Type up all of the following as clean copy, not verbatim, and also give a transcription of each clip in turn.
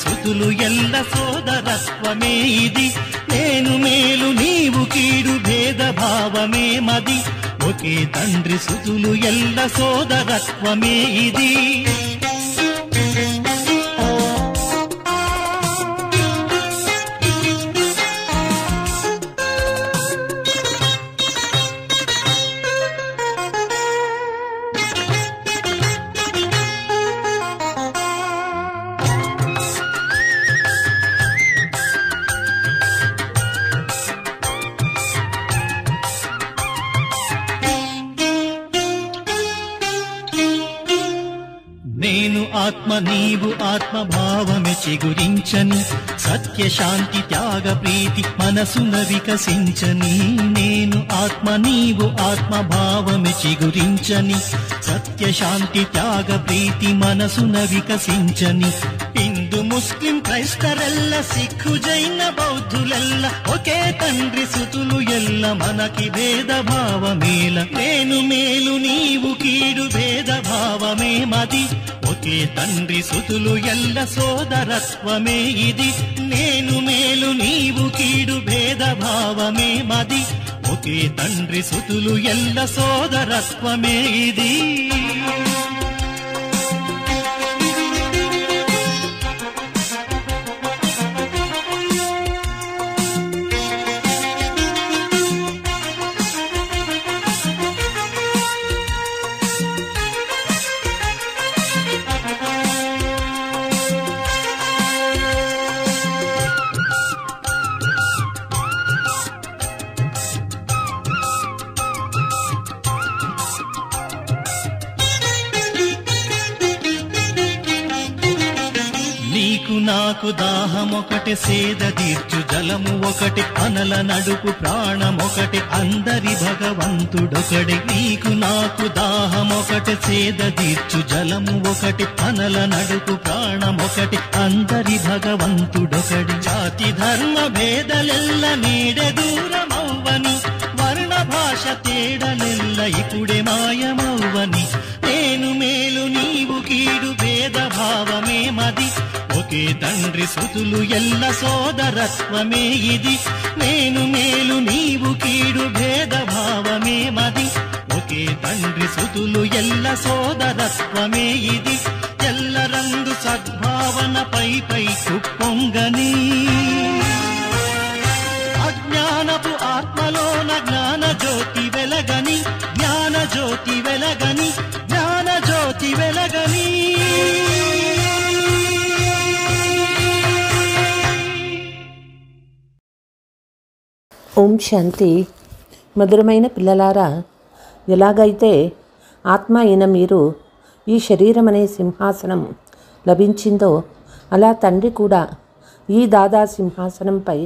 సుతులు ఎల్ల సోదరత్వమే ఇది. నేను మేలు నీవు కీడు భేదభావమే మది. ఒకే తండ్రి సుతులు ఎల్ల సోదరత్వమే ఇది. నేను ఆత్మ నీవు ఆత్మ భావమే చిగురించని. సత్య శాంతి త్యాగ ప్రీతి మనసున వికసించని. నేను ఆత్మ నీవు ఆత్మ భావమే చిగురించని. సత్య శాంతి త్యాగ ప్రీతి మనసున వికసించని. హిందూ ముస్లిం క్రైస్తరెల్ల సిక్కు జైన బౌద్ధులెల్ల ఒకే తండ్రి సుతులు ఎల్ల మనకి భేదభావమేల. నేను మేలు నీవు కీడు భేదభావమే మది. ఒకే తండ్రి సుతులు ఎల్ల సోదరత్వమే ఇది. నేను మేలు నీవు కీడు భేదభావమే మది. ఒకే తండ్రి సుతులు ఎల్ల సోదరత్వమే ఇది. నీకు నాకు దాహమొకటి సేద తీర్చు జలము ఒకటి అనల నడుపు ప్రాణమొకటి అందరి భగవంతుడొకడే. నీకు నాకు దాహమొకటి సేద తీర్చు జలము ఒకటి అనల నడుపు ప్రాణమొకటి అందరి భగవంతుడొకడి. జాతి ధర్మ భేదలెల్ల నీడే దూరమవ్వని. వర్ణ భాష తేడలెల్ల ఇప్పుడే మాయమవ్వని. నేను మేలు నీవు కీడు భేదభావమే మది. ఒకే తండ్రి సుతులు ఎల్ల సోదరత్వమే ఇది. నేను మేలు నీవు కీడు భేదభావమే మది. ఒకే తండ్రి సుతులు ఎల్ల సోదరత్వమే ఇది. ఎల్లరందు సద్భావన పై కుప్పొంగని. అజ్ఞానపు ఆత్మలోన జ్ఞాన జ్యోతి వెలగని. జ్ఞాన జ్యోతి వెలగని. జ్ఞాన జ్యోతి వెలగని. ఓం శాంతి. మధురమైన పిల్లలారా, ఎలాగైతే ఆత్మ అయిన మీరు ఈ శరీరం అనే సింహాసనం లభించిందో అలా తండ్రి కూడా ఈ దాదా సింహాసనంపై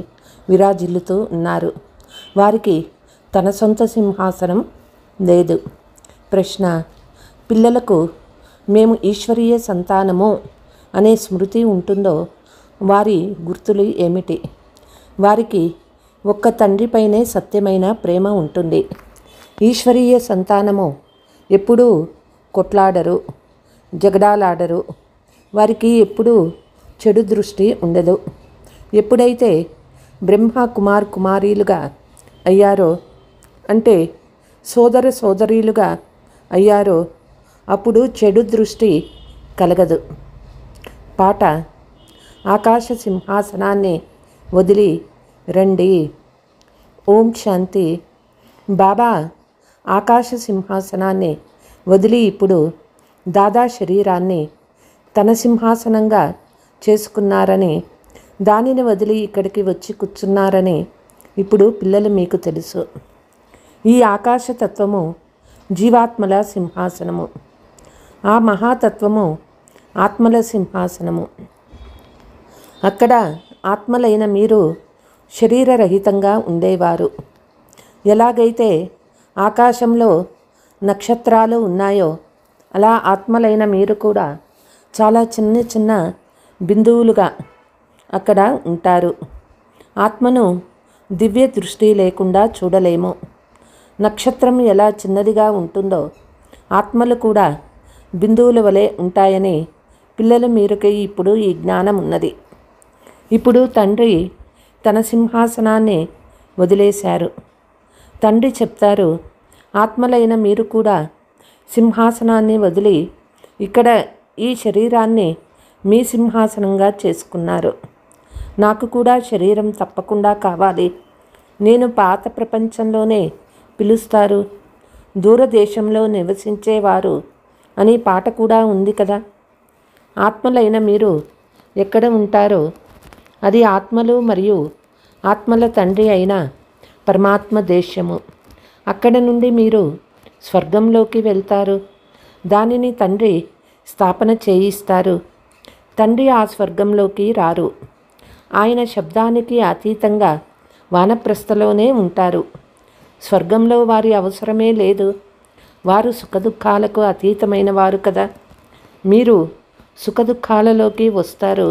విరాజిల్లుతూ ఉన్నారు. వారికి తన సొంత సింహాసనం లేదు. ప్రశ్న: పిల్లలకు మేము ఈశ్వరీయ సంతానము అనే స్మృతి ఉంటుందో వారి గుర్తులు ఏమిటి? వారికి ఒక్క తండ్రిపైనే సత్యమైన ప్రేమ ఉంటుంది. ఈశ్వరీయ సంతానము ఎప్పుడూ కొట్లాడరు, జగడాలాడరు. వారికి ఎప్పుడూ చెడు దృష్టి ఉండదు. ఎప్పుడైతే బ్రహ్మ కుమారీలుగా అయ్యారో, అంటే సోదర సోదరీలుగా అయ్యారో, అప్పుడు చెడు దృష్టి కలగదు. పాట: ఆకాశ సింహాసనాన్ని వదిలి రండి. ఓం శాంతి. బాబా ఆకాశ సింహాసనాన్ని వదిలి ఇప్పుడు దాదా శరీరాన్ని తన సింహాసనంగా చేసుకున్నారని, దానిని వదిలి ఇక్కడికి వచ్చి కూర్చున్నారని ఇప్పుడు పిల్లలు మీకు తెలుసు. ఈ ఆకాశతత్వము జీవాత్మల సింహాసనము. ఆ మహాతత్వము ఆత్మల సింహాసనము. అక్కడ ఆత్మలైన మీరు శరీరరహితంగా ఉండేవారు. ఎలాగైతే ఆకాశంలో నక్షత్రాలు ఉన్నాయో అలా ఆత్మలైన మీరు కూడా చాలా చిన్న చిన్న బిందువులుగా అక్కడ ఉంటారు. ఆత్మను దివ్య దృష్టి లేకుండా చూడలేము. నక్షత్రం ఎలా చిన్నదిగా ఉంటుందో ఆత్మలు కూడా బిందువుల వలె ఉంటాయని పిల్లలు మీరుకి ఇప్పుడు ఈ జ్ఞానం ఉన్నది. ఇప్పుడు తండ్రి తన సింహాసనాన్ని వదిలేశారు. తండ్రి చెప్తారు, ఆత్మలైన మీరు కూడా సింహాసనాన్ని వదిలి ఇక్కడ ఈ శరీరాన్ని మీ సింహాసనంగా చేసుకున్నారు. నాకు కూడా శరీరం తప్పకుండా కావాలి. నేను పాత ప్రపంచంలోనే పిలుస్తారు, దూరదేశంలో నివసించేవారు అని పాట కూడా ఉంది కదా. ఆత్మలైన మీరు ఎక్కడ ఉంటారో అది ఆత్మలు మరియు ఆత్మల తండ్రి అయిన పరమాత్మ దేశము. అక్కడ నుండి మీరు స్వర్గంలోకి వెళ్తారు. దానిని తండ్రి స్థాపన చేయిస్తారు. తండ్రి ఆ స్వర్గంలోకి రారు. ఆయన శబ్దానికి అతీతంగా వానప్రస్థలోనే ఉంటారు. స్వర్గంలో వారి అవసరమే లేదు. వారు సుఖదుఖాలకు అతీతమైన వారు కదా. మీరు సుఖదుఖాలలోకి వస్తారు.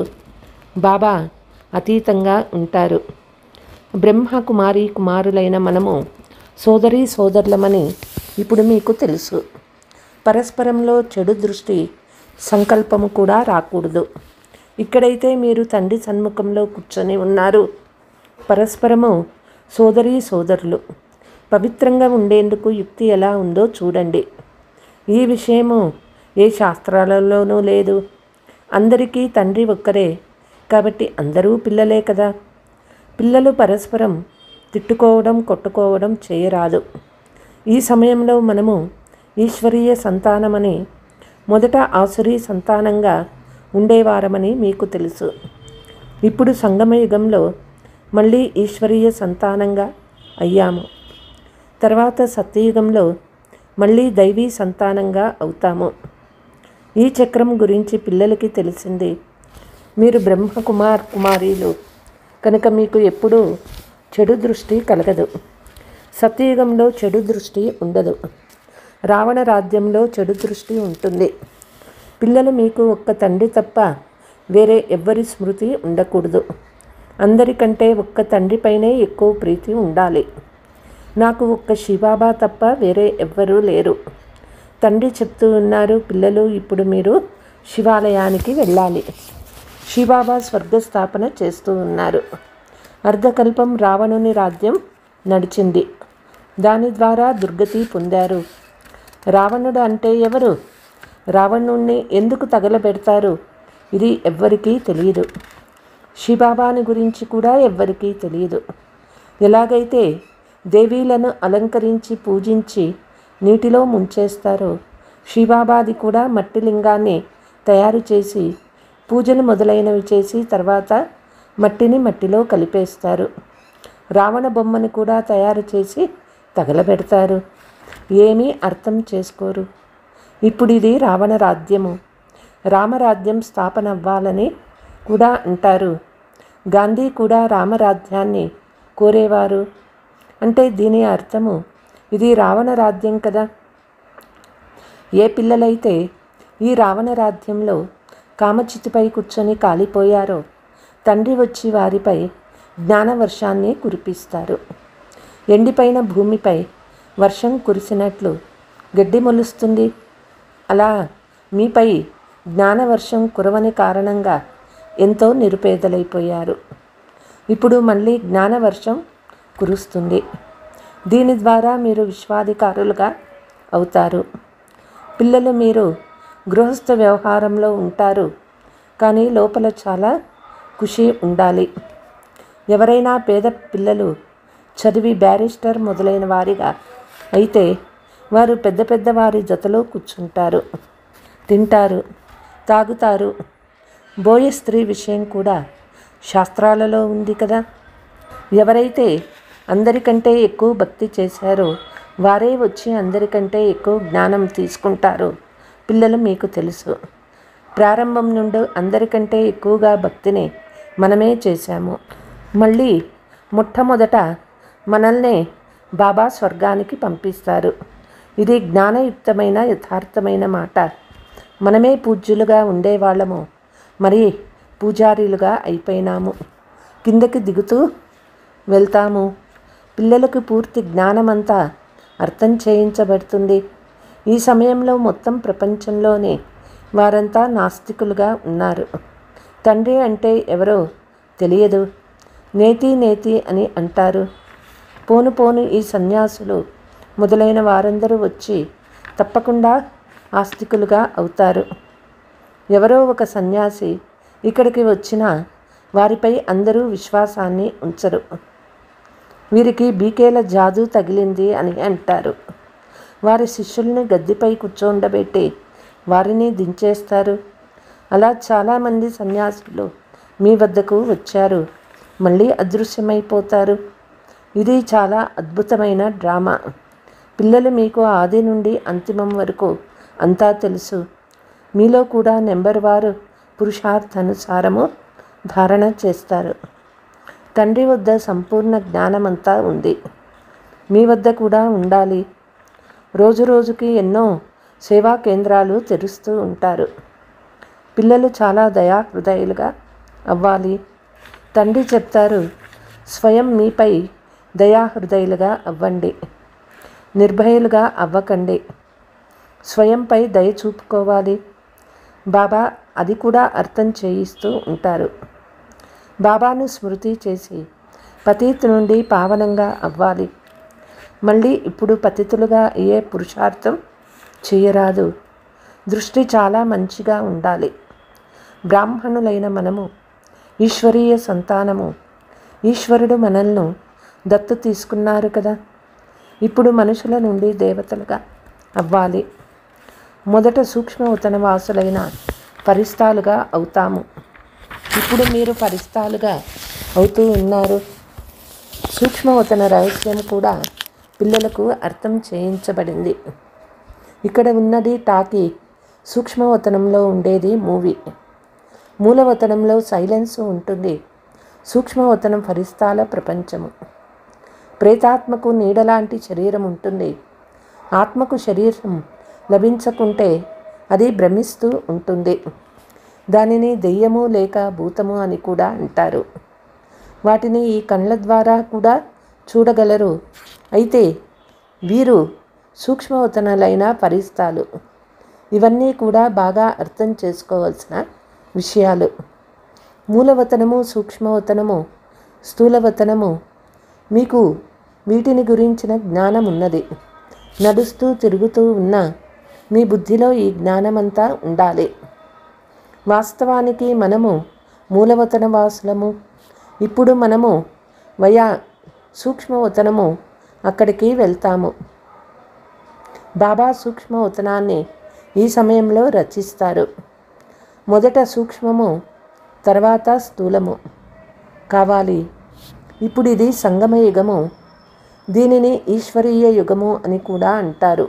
బాబా అతీతంగా ఉంటారు. బ్రహ్మ కుమారి కుమారులైన మనము సోదరీ సోదరులమని ఇప్పుడు మీకు తెలుసు. పరస్పరంలో చెడు దృష్టి సంకల్పము కూడా రాకూడదు. ఇక్కడైతే మీరు తండ్రి సన్ముఖంలో కూర్చొని ఉన్నారు. పరస్పరము సోదరీ సోదరులు. పవిత్రంగా ఉండేందుకు యుక్తి ఎలా ఉందో చూడండి. ఈ విషయము ఏ శాస్త్రాలలోనూ లేదు. అందరికీ తండ్రి ఒక్కరే కాబట్టి అందరూ పిల్లలే కదా. పిల్లలు పరస్పరం తిట్టుకోవడం కొట్టుకోవడం చేయరాదు. ఈ సమయంలో మనము ఈశ్వరీయ సంతానమని, మొదట ఆసురీ సంతానంగా ఉండేవారమని మీకు తెలుసు. ఇప్పుడు సంగమయుగంలో మళ్ళీ ఈశ్వరీయ సంతానంగా అయ్యాము. తర్వాత సత్యయుగంలో మళ్ళీ దైవీ సంతానంగా అవుతాము. ఈ చక్రం గురించి పిల్లలకి తెలిసింది. మీరు బ్రహ్మ కుమారీలు కనుక మీకు ఎప్పుడూ చెడు దృష్టి కలగదు. సత్యయుగంలో చెడు దృష్టి ఉండదు. రావణ రాజ్యంలో చెడు దృష్టి ఉంటుంది. పిల్లలు మీకు ఒక్క తండ్రి తప్ప వేరే ఎవ్వరి స్మృతి ఉండకూడదు. అందరికంటే ఒక్క తండ్రిపైనే ఎక్కువ ప్రీతి ఉండాలి. నాకు ఒక్క శివబాబా తప్ప వేరే ఎవ్వరూ లేరు. తండ్రి చెప్తూ ఉన్నారు, పిల్లలు ఇప్పుడు మీరు శివాలయానికి వెళ్ళాలి. శివబాబా స్వర్గస్థాపన చేస్తూ ఉన్నారు. అర్ధకల్పం రావణుని రాజ్యం నడిచింది. దాని ద్వారా దుర్గతి పొందారు. రావణుడు అంటే ఎవరు? రావణుణ్ణి ఎందుకు తగలబెడతారు? ఇది ఎవ్వరికీ తెలియదు. శివబాబాని గురించి కూడా ఎవ్వరికీ తెలియదు. ఎలాగైతే దేవీలను అలంకరించి పూజించి నీటిలో ముంచేస్తారో, శివబాబాది కూడా మట్టి లింగాన్ని తయారు చేసి పూజలు మొదలైనవి చేసి తర్వాత మట్టిని మట్టిలో కలిపేస్తారు. రావణ బొమ్మను కూడా తయారు చేసి తగలబెడతారు. ఏమీ అర్థం చేసుకోరు. ఇప్పుడు ఇది రావణ రాజ్యము. రామరాజ్యం స్థాపన అవ్వాలని కూడా అంటారు. గాంధీ కూడా రామరాజ్యాన్ని కోరేవారు. అంటే దీని అర్థము ఇది రావణ రాజ్యం కదా. ఏ పిల్లలైతే ఈ రావణ రాజ్యంలో కామచితిపై కూర్చొని కాలిపోయారో, తండ్రి వచ్చి వారిపై జ్ఞానవర్షాన్ని కురిపిస్తారు. ఎండిపోయిన భూమిపై వర్షం కురిసినట్లు గడ్డి మొలుస్తుంది. అలా మీపై జ్ఞానవర్షం కురవని కారణంగా ఎంతో నిరుపేదలైపోయారు. ఇప్పుడు మళ్ళీ జ్ఞానవర్షం కురుస్తుంది. దీని ద్వారా మీరు విశ్వాధికారులుగా అవుతారు. పిల్లలు మీరు గృహస్థ వ్యవహారంలో ఉంటారు, కానీ లోపల చాలా ఖుషి ఉండాలి. ఎవరైనా పేద పిల్లలు చదివి బ్యారిస్టర్ మొదలైన వారిగా అయితే వారు పెద్ద పెద్ద వారి జతలో కూర్చుంటారు, తింటారు, తాగుతారు. బోయ స్త్రీ విషయం కూడా శాస్త్రాలలో ఉంది కదా. ఎవరైతే అందరికంటే ఎక్కువ భక్తి చేశారో వారే వచ్చి అందరికంటే ఎక్కువ జ్ఞానం తీసుకుంటారు. పిల్లలు మీకు తెలుసు, ప్రారంభం నుండి అందరికంటే ఎక్కువగా భక్తిని మనమే చేశాము. మళ్ళీ మొట్టమొదట మనల్నే బాబా స్వర్గానికి పంపిస్తారు. ఇది జ్ఞానయుక్తమైన యథార్థమైన మాట. మనమే పూజ్యులుగా ఉండేవాళ్ళము, మరి పూజారీలుగా అయిపోయినాము. కిందకి దిగుతూ వెళ్తాము. పిల్లలకు పూర్తి జ్ఞానమంతా అర్థం చేయించబడుతుంది. ఈ సమయంలో మొత్తం ప్రపంచంలోనే వారంతా నాస్తికులుగా ఉన్నారు. తండ్రి అంటే ఎవరో తెలియదు. నేతి నేతి అని అంటారు. పోను పోను ఈ సన్యాసులు మొదలైన వారందరూ వచ్చి తప్పకుండా ఆస్తికులుగా అవుతారు. ఎవరో ఒక సన్యాసి ఇక్కడికి వచ్చినా వారిపై అందరూ విశ్వాసాన్ని ఉంచరు. వీరికి బీకేల జాదు తగిలింది అని అంటారు. వారి శిష్యుల్ని గద్దెపై కూర్చోండబెట్టి వారిని దించేస్తారు. అలా చాలామంది సన్యాసులు మీ వద్దకు వచ్చారు, మళ్ళీ అదృశ్యమైపోతారు. ఇది చాలా అద్భుతమైన డ్రామా. పిల్లలు మీకు ఆది నుండి అంతిమం వరకు అంతా తెలుసు. మీలో కూడా నెంబర్ వారు పురుషార్థానుసారము ధారణ చేస్తారు. తండ్రి వద్ద సంపూర్ణ జ్ఞానమంతా ఉంది, మీ వద్ద కూడా ఉండాలి. రోజు రోజుకి ఎన్నో సేవా కేంద్రాలు తెరుస్తూ ఉంటారు. పిల్లలు చాలా దయాహృదయులుగా అవ్వాలి. తండ్రి చెప్తారు, స్వయం మీపై దయాహృదయులుగా అవ్వండి, నిర్భయులుగా అవ్వకండి. స్వయంపై దయ చూపుకోవాలి. బాబా అది కూడా అర్థం చేయిస్తూ ఉంటారు. బాబాను స్మృతి చేసి పతిత్ నుండి పావనంగా అవ్వాలి. మళ్ళీ ఇప్పుడు పతితులుగా అయ్యే పురుషార్థం చేయరాదు. దృష్టి చాలా మంచిగా ఉండాలి. బ్రాహ్మణులైన మనము ఈశ్వరీయ సంతానము. ఈశ్వరుడు మనల్ని దత్తు తీసుకున్నారు కదా. ఇప్పుడు మనుషుల నుండి దేవతలుగా అవ్వాలి. మొదట సూక్ష్మవతన వాసులైన ఫరిస్తాలుగా అవుతాము. ఇప్పుడు మీరు ఫరిస్తాలుగా అవుతూ ఉన్నారు. సూక్ష్మవతన రహస్యం కూడా పిల్లలకు అర్థం చేయించబడింది. ఇక్కడ ఉన్నది టాకీ, సూక్ష్మవతనంలో ఉండేది మూవీ. మూలవతనంలో సైలెన్స్ ఉంటుంది. సూక్ష్మవతనం ఫరిస్తాల ప్రపంచము. ప్రేతాత్మకు నీడలాంటి శరీరం ఉంటుంది. ఆత్మకు శరీరం లభించకుంటే అది భ్రమిస్తూ ఉంటుంది. దానిని దెయ్యము లేక భూతము అని కూడా అంటారు. వాటిని ఈ కళ్ళ ద్వారా కూడా చూడగలరు. అయితే వీరు సూక్ష్మవతనాలైన ఫరిస్తాలు. ఇవన్నీ కూడా బాగా అర్థం చేసుకోవాల్సిన విషయాలు. మూలవతనము, సూక్ష్మవతనము, స్థూలవతనము. మీకు వీటిని గురించిన జ్ఞానం ఉన్నది. నడుస్తూ తిరుగుతూ ఉన్న మీ బుద్ధిలో ఈ జ్ఞానమంతా ఉండాలి. వాస్తవానికి మనము మూలవతన వాసులము. ఇప్పుడు మనము వయా సూక్ష్మవతనము అక్కడికి వెళ్తాము. బాబా సూక్ష్మవతనాన్ని ఈ సమయంలో రచిస్తారు. మొదట సూక్ష్మము, తర్వాత స్థూలము కావాలి. ఇప్పుడు ఇది సంగమ యుగము. దీనిని ఈశ్వరీయ యుగము అని కూడా అంటారు.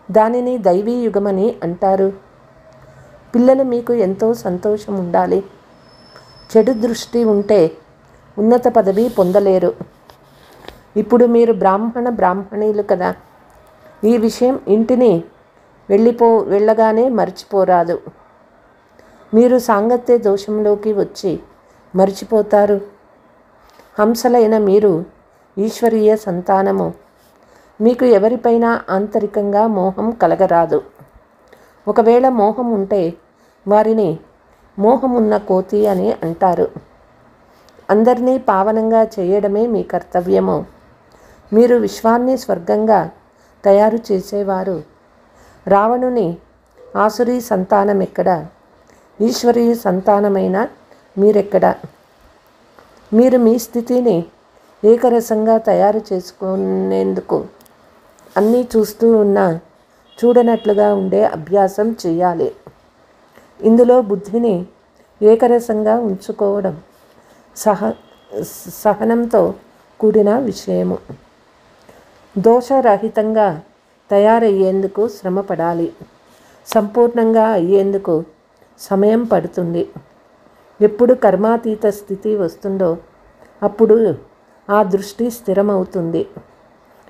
దానిని దైవీ యుగమని అంటారు. పిల్లలు మీకు ఎంతో సంతోషం ఉండాలి. చెడు దృష్టి ఉంటే ఉన్నత పదవి పొందలేరు. ఇప్పుడు మీరు బ్రాహ్మణీలు కదా. ఈ విషయం ఇంటిని వెళ్ళగానే మర్చిపోరాదు. మీరు సాంగత్య దోషంలోకి వచ్చి మర్చిపోతారు. హంసలైన మీరు ఈశ్వరీయ సంతానము. మీకు ఎవరిపైనా ఆంతరికంగా మోహం కలగరాదు. ఒకవేళ మోహం ఉంటే వారిని మోహమున్న కోతి అని అంటారు. అందరినీ పావనంగా చేయడమే మీ కర్తవ్యము. మీరు విశ్వాన్ని స్వర్గంగా తయారు చేసేవారు. రావణుని ఆసురీ సంతానం ఎక్కడ? ఈశ్వరీయ సంతానమైన మీరెక్కడ? మీరు మీ స్థితిని ఏకరసంగా తయారు చేసుకునేందుకు అన్నీ చూస్తూ ఉన్నా చూడనట్లుగా ఉండే అభ్యాసం చేయాలి. ఇందులో బుద్ధిని ఏకరసంగా ఉంచుకోవడం సహనంతో కూడిన విషయము. దోషరహితంగా తయారయ్యేందుకు శ్రమ పడాలి. సంపూర్ణంగా అయ్యేందుకు సమయం పడుతుంది. ఎప్పుడు కర్మాతీత స్థితి వస్తుందో అప్పుడు ఆ దృష్టి స్థిరమవుతుంది.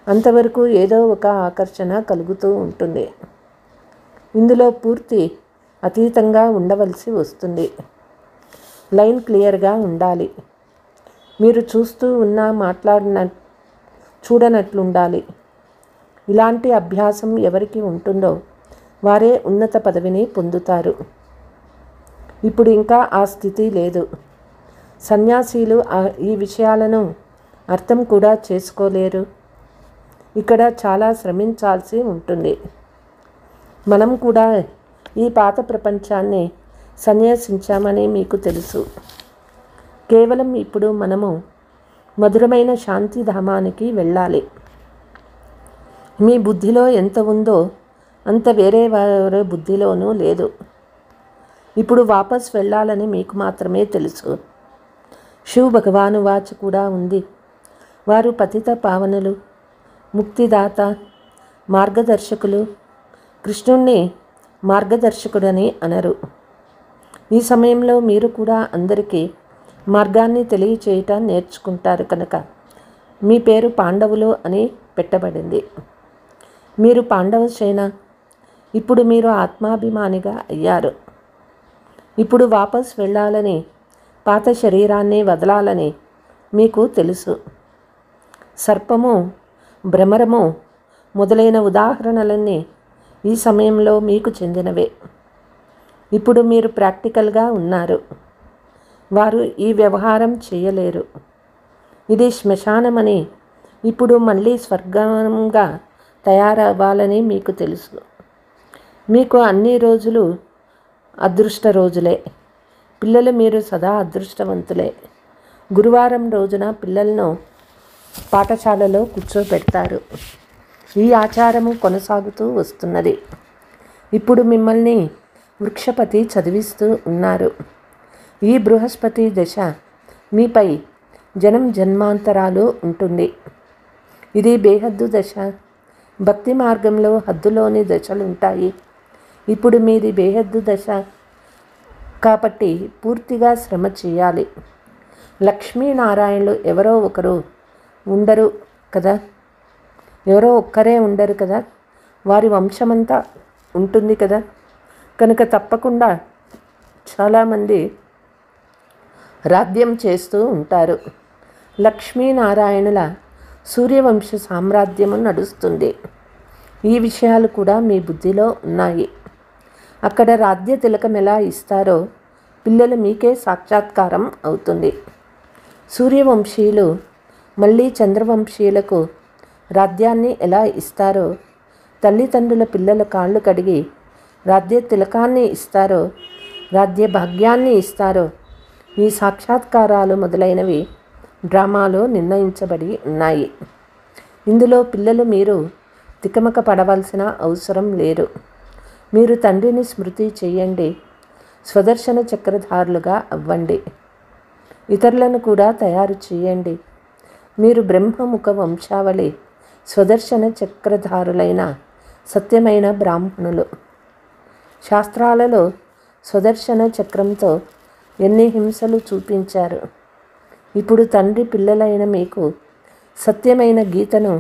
అంతవరకు ఏదో ఒక ఆకర్షణ కలుగుతూ ఉంటుంది. ఇందులో పూర్తి అతీతంగా ఉండవలసి వస్తుంది. లైన్ క్లియర్గా ఉండాలి. మీరు చూస్తూ ఉన్నా చూడనట్లుండాలి. ఇలాంటి అభ్యాసం ఎవరికి ఉంటుందో వారే ఉన్నత పదవిని పొందుతారు. ఇప్పుడు ఇంకా ఆ స్థితి లేదు. సన్యాసీలు ఈ విషయాలను అర్థం కూడా చేసుకోలేరు. ఇక్కడ చాలా శ్రమించాల్సి ఉంటుంది. మనం కూడా ఈ పాత ప్రపంచాన్ని సన్యాసించామని మీకు తెలుసు. కేవలం ఇప్పుడు మనము మధురమైన శాంతిధామానికి వెళ్ళాలి. మీ బుద్ధిలో ఎంత ఉందో అంత వేరే వారి బుద్ధిలోనూ లేదు. ఇప్పుడు వాపస్ వెళ్ళాలని మీకు మాత్రమే తెలుసు. శివ భగవాను వాచ కూడా ఉంది. వారు పతిత పావనులు, ముక్తిదాత, మార్గదర్శకులు. కృష్ణుణ్ణి మార్గదర్శకుడని అనరు. ఈ సమయంలో మీరు కూడా అందరికీ మార్గాన్ని తెలియచేయటం నేర్చుకుంటారు కనుక మీ పేరు పాండవులు అని పెట్టబడింది. మీరు పాండవ సేన. ఇప్పుడు మీరు ఆత్మాభిమానిగా అయ్యారు. ఇప్పుడు వాపస్ వెళ్ళాలని, పాత శరీరాన్ని వదలాలని మీకు తెలుసు. సర్పము, భ్రమరము మొదలైన ఉదాహరణలన్నీ ఈ సమయంలో మీకు చెందినవే. ఇప్పుడు మీరు ప్రాక్టికల్గా ఉన్నారు. వారు ఈ వ్యవహారం చేయలేరు. ఇది శ్మశానమని, ఇప్పుడు మళ్ళీ స్వర్గంగా తయారవ్వాలని మీకు తెలుసు. మీకు అన్ని రోజులు అదృష్ట రోజులే. పిల్లలు మీరు సదా అదృష్టవంతులే. గురువారం రోజున పిల్లలను పాఠశాలలో కూర్చోబెడతారు. ఈ ఆచారము కొనసాగుతూ వస్తున్నది. ఇప్పుడు మిమ్మల్ని వృక్షపతి చదివిస్తూ ఉన్నారు. ఈ బృహస్పతి దశ మీపై జన్మాంతరాలు ఉంటుంది. ఇది బేహద్దు దశ. భక్తి మార్గంలో హద్దులోని దశలుంటాయి. ఇప్పుడు మీది బేహద్దు దశ కాబట్టి పూర్తిగా శ్రమ చేయాలి. లక్ష్మీనారాయణులు ఎవరో ఒకరు ఉండరు కదా, ఎవరో ఒక్కరే ఉండరు కదా, వారి వంశమంతా ఉంటుంది కదా. కనుక తప్పకుండా చాలామంది రాజ్యం చేస్తూ ఉంటారు. లక్ష్మీనారాయణుల సూర్యవంశ సామ్రాజ్యము నడుస్తుంది. ఈ విషయాలు కూడా మీ బుద్ధిలో ఉన్నాయి. అక్కడ రాజ్య తిలకం ఎలా ఇస్తారో పిల్లలు మీకే సాక్షాత్కారం అవుతుంది. సూర్యవంశీయులు మళ్ళీ చంద్రవంశీయులకు రాజ్యాన్ని ఎలా ఇస్తారో, తల్లిదండ్రుల పిల్లల కాళ్ళు కడిగి రాజ్య తిలకాన్ని ఇస్తారో, రాజ్య భాగ్యాన్ని ఇస్తారో, ఈ సాక్షాత్కారాలు మొదలైనవి డ్రామాలో నిర్ణయించబడి ఉన్నాయి. ఇందులో పిల్లలు మీరు తికమక పడవలసిన అవసరం లేదు. మీరు తండ్రిని స్మృతి చేయండి. స్వదర్శన చక్రధారులుగా అవ్వండి. ఇతరులను కూడా తయారు చేయండి. మీరు బ్రహ్మముఖ వంశావళి స్వదర్శన చక్రధారులైన సత్యమైన బ్రాహ్మణులు. శాస్త్రాలలో స్వదర్శన చక్రంతో ఎన్ని హింసలు చూపించారు. ఇప్పుడు తండ్రి పిల్లలైన మీకు సత్యమైన గీతను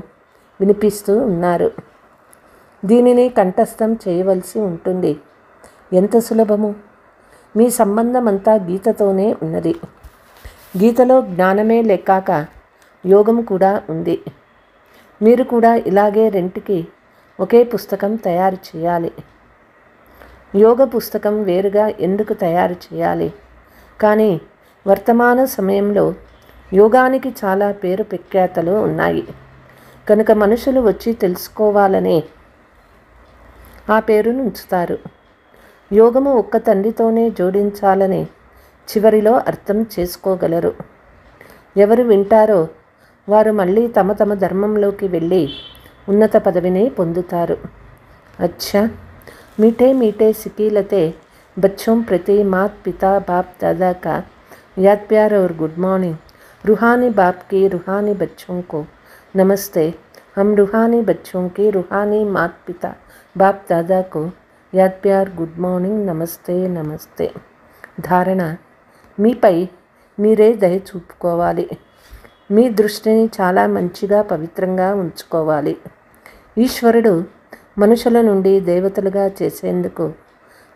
వినిపిస్తూ ఉన్నారు. దీనిని కంఠస్థం చేయవలసి ఉంటుంది. ఎంత సులభము! మీ సంబంధమంతా గీతతోనే ఉన్నది. గీతలో జ్ఞానమే లెక్కాక యోగం కూడా ఉంది. మీరు కూడా ఇలాగే రెంటికి ఒకే పుస్తకం తయారు చేయాలి. యోగ పుస్తకం వేరుగా ఎందుకు తయారు చేయాలి? కానీ వర్తమాన సమయంలో యోగానికి చాలా పేరు ప్రఖ్యాతలు ఉన్నాయి కనుక మనుషులు వచ్చి తెలుసుకోవాలని ఆ పేరును ఉంచుతారు. యోగము ఒక్క తండ్రితోనే జోడించాలని చివరిలో అర్థం చేసుకోగలరు. ఎవరు వింటారో వారు మళ్ళీ తమ తమ ధర్మంలోకి వెళ్ళి ఉన్నత పదవిని పొందుతారు. అచ్చా, मीठे मीठे सिकीलते बच्चों प्रति मात पिता बाप दादा का याद प्यार और गुड मॉर्निंग. रूहानी बाप की रूहानी बच्चों को नमस्ते. हम रूहानी बच्चों की रूहानी मात पिता बाप दादा को याद प्यार गुड मॉर्निंग नमस्ते नमस्ते. ధారణ: మీపై మీరే దయ చూపుకోవాలి. మీ దృష్టిని చాలా మంచిగా పవిత్రంగా ఉంచుకోవాలి. ఈశ్వరుడు మనుషుల నుండి దేవతలుగా చేసేందుకు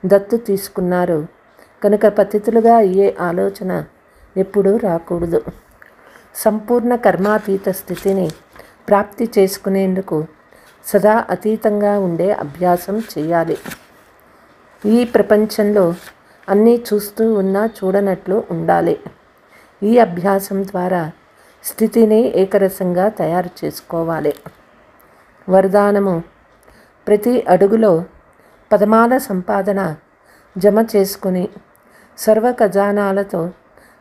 దత్తు తీసుకున్నారు కనుక పతితులుగా అయ్యే ఆలోచన ఎప్పుడూ రాకూడదు. సంపూర్ణ కర్మాతీత స్థితిని ప్రాప్తి చేసుకునేందుకు సదా అతీతంగా ఉండే అభ్యాసం చేయాలి. ఈ ప్రపంచంలో అన్నీ చూస్తూ ఉన్నా చూడనట్లు ఉండాలి. ఈ అభ్యాసం ద్వారా స్థితిని ఏకరసంగా తయారు చేసుకోవాలి. వరదానము: ప్రతి అడుగులో పదమాల సంపాదన జమ చేసుకుని సర్వ ఖజానాలతో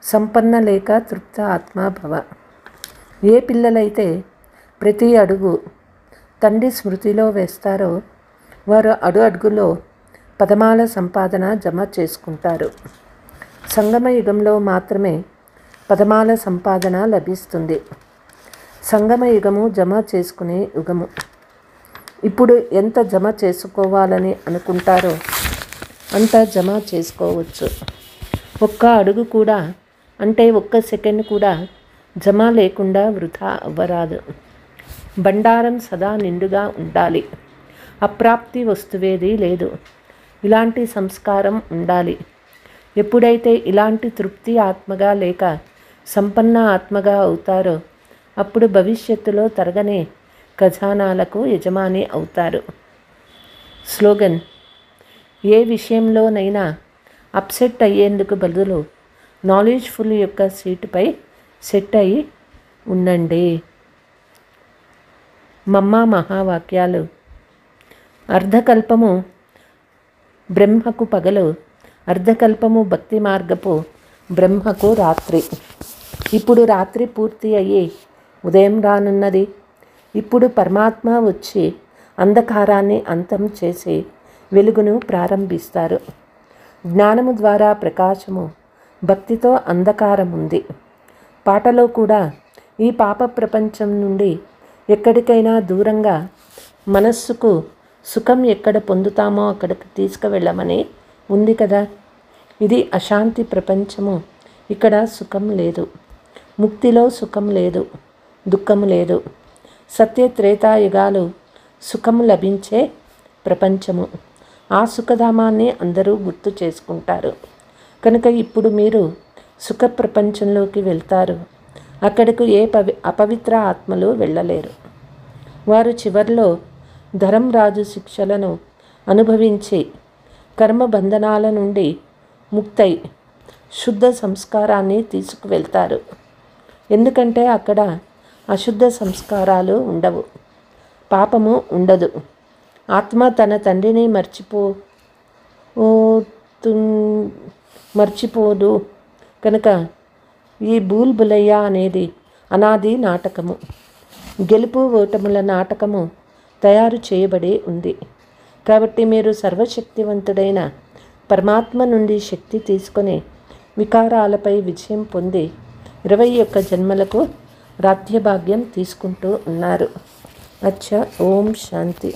సంపన్న లేక తృప్త ఆత్మాభవ. ఏ పిల్లలైతే ప్రతి అడుగు తండ్రి స్మృతిలో వేస్తారో వారు అడుగులో పదమాల సంపాదన జమ చేసుకుంటారు. సంగమ యుగంలో మాత్రమే పదమాల సంపాదన లభిస్తుంది. సంగమ యుగము జమ చేసుకునే యుగము. ఇప్పుడు ఎంత జమ చేసుకోవాలని అనుకుంటారో అంత జమ చేసుకోవచ్చు. ఒక్క అడుగు కూడా, అంటే ఒక్క సెకండ్ కూడా జమ లేకుండా వృధా అవ్వరాదు. బండారం సదా నిండుగా ఉండాలి. అప్రాప్తి వస్తువేది లేదు. ఇలాంటి సంస్కారం ఉండాలి. ఎప్పుడైతే ఇలాంటి తృప్తి ఆత్మగా లేక సంపన్న ఆత్మగా అవుతారో అప్పుడు భవిష్యత్తులో తరగనే ఖజానాలకు యజమాని అవుతారు. స్లోగన్: ఏ విషయంలోనైనా అప్సెట్ అయ్యేందుకు బదులు నాలెడ్జ్ఫుల్ యొక్క సీటుపై సెట్ అయి ఉండండి. మమ్మా మహావాక్యాలు: అర్ధకల్పము బ్రహ్మకు పగలు, అర్ధకల్పము భక్తి మార్గపు బ్రహ్మకు రాత్రి. ఇప్పుడు రాత్రి పూర్తి అయ్యి ఉదయం రానున్నది. ఇప్పుడు పరమాత్మ వచ్చి అంధకారాన్ని అంతం చేసి వెలుగును ప్రారంభిస్తారు. జ్ఞానము ద్వారా ప్రకాశము, భక్తితో అంధకారం ఉంది. పాటలో కూడా ఈ పాప ప్రపంచం నుండి ఎక్కడికైనా దూరంగా మనస్సుకు సుఖం ఎక్కడ పొందుతామో అక్కడికి తీసుకువెళ్ళమని ఉంది కదా. ఇది అశాంతి ప్రపంచము. ఇక్కడ సుఖం లేదు. ముక్తిలో సుఖం లేదు, దుఃఖము లేదు. సత్య త్రేతాయుగాలు సుఖము లభించే ప్రపంచము. ఆ సుఖధామాన్ని అందరూ గుర్తు చేసుకుంటారు. కనుక ఇప్పుడు మీరు సుఖ ప్రపంచంలోకి వెళ్తారు. అక్కడకు ఏ అపవిత్ర ఆత్మలు వెళ్ళలేరు. వారు చివర్లో ధరంరాజు శిక్షలను అనుభవించి కర్మబంధనాల నుండి ముక్తై శుద్ధ సంస్కారాన్ని తీసుకువెళ్తారు. ఎందుకంటే అక్కడ అశుద్ధ సంస్కారాలు ఉండవు, పాపము ఉండదు. ఆత్మ తన తండ్రిని మర్చిపోదు. కనుక ఈ బుల్బులయ్య అనేది అనాది నాటకము. గెలుపు ఓటముల నాటకము తయారు చేయబడి ఉంది. కాబట్టి మీరు సర్వశక్తివంతుడైన పరమాత్మ నుండి శక్తి తీసుకొని వికారాలపై విజయం పొంది 21 జన్మలకు రాజ్యభాగ్యం తీసుకుంటూ ఉన్నారు. అచ్చా. ఓం శాంతి.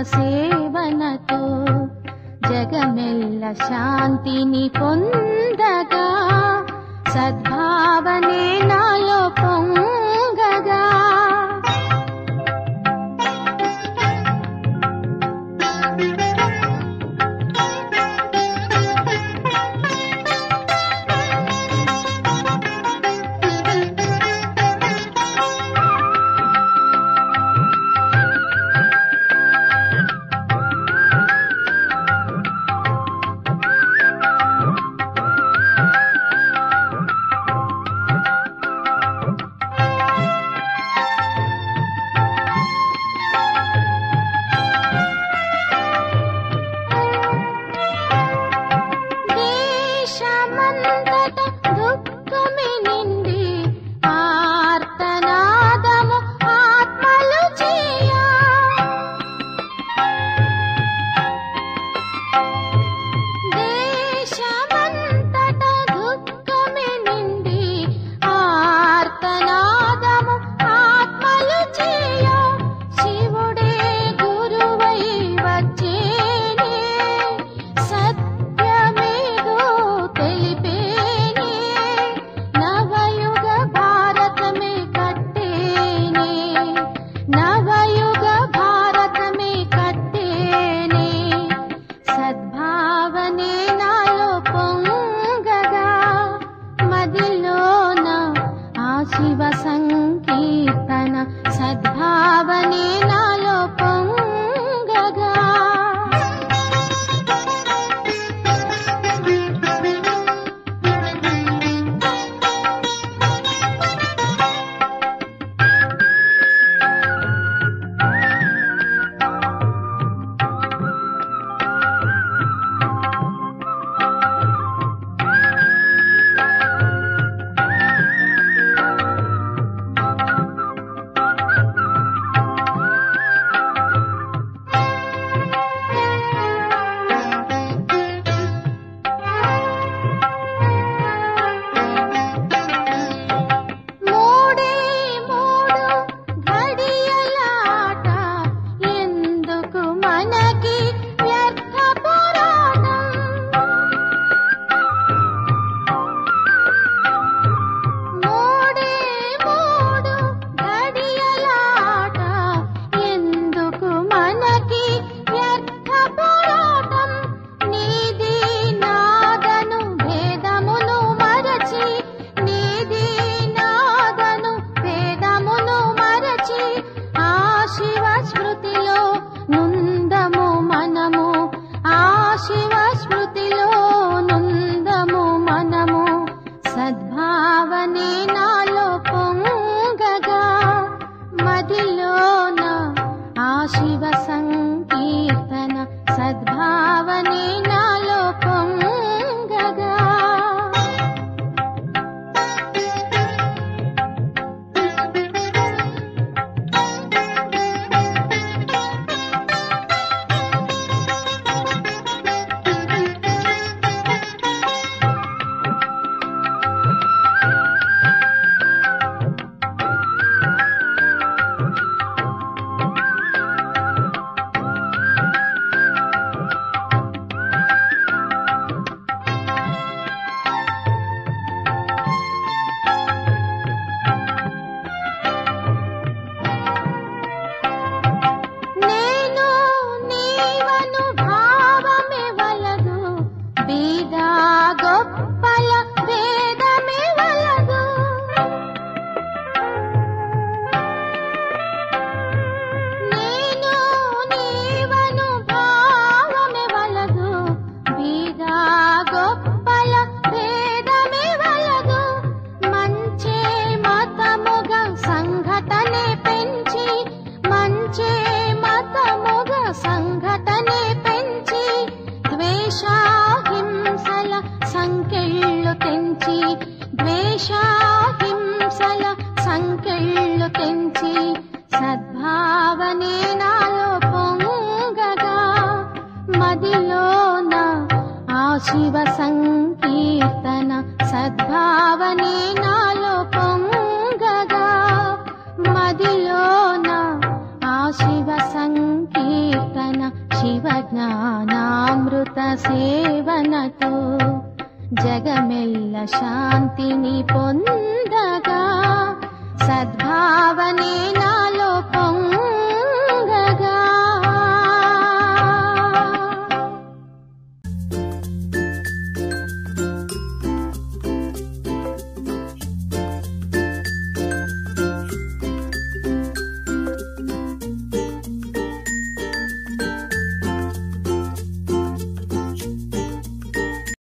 సేవనతో జగమెల్ల శాంతిని పొందగా సద్భావనే నాలో పొంగగా మదిలోన ఆ శివ సంకీర్తన సద్భావనే నాలో పొంగగా మదిలోన ఆ శివ సంకీర్తన శివ జ్ఞానామృత సేవనతో జగమెల్ల శాంతిని పొందగా సద్భావనే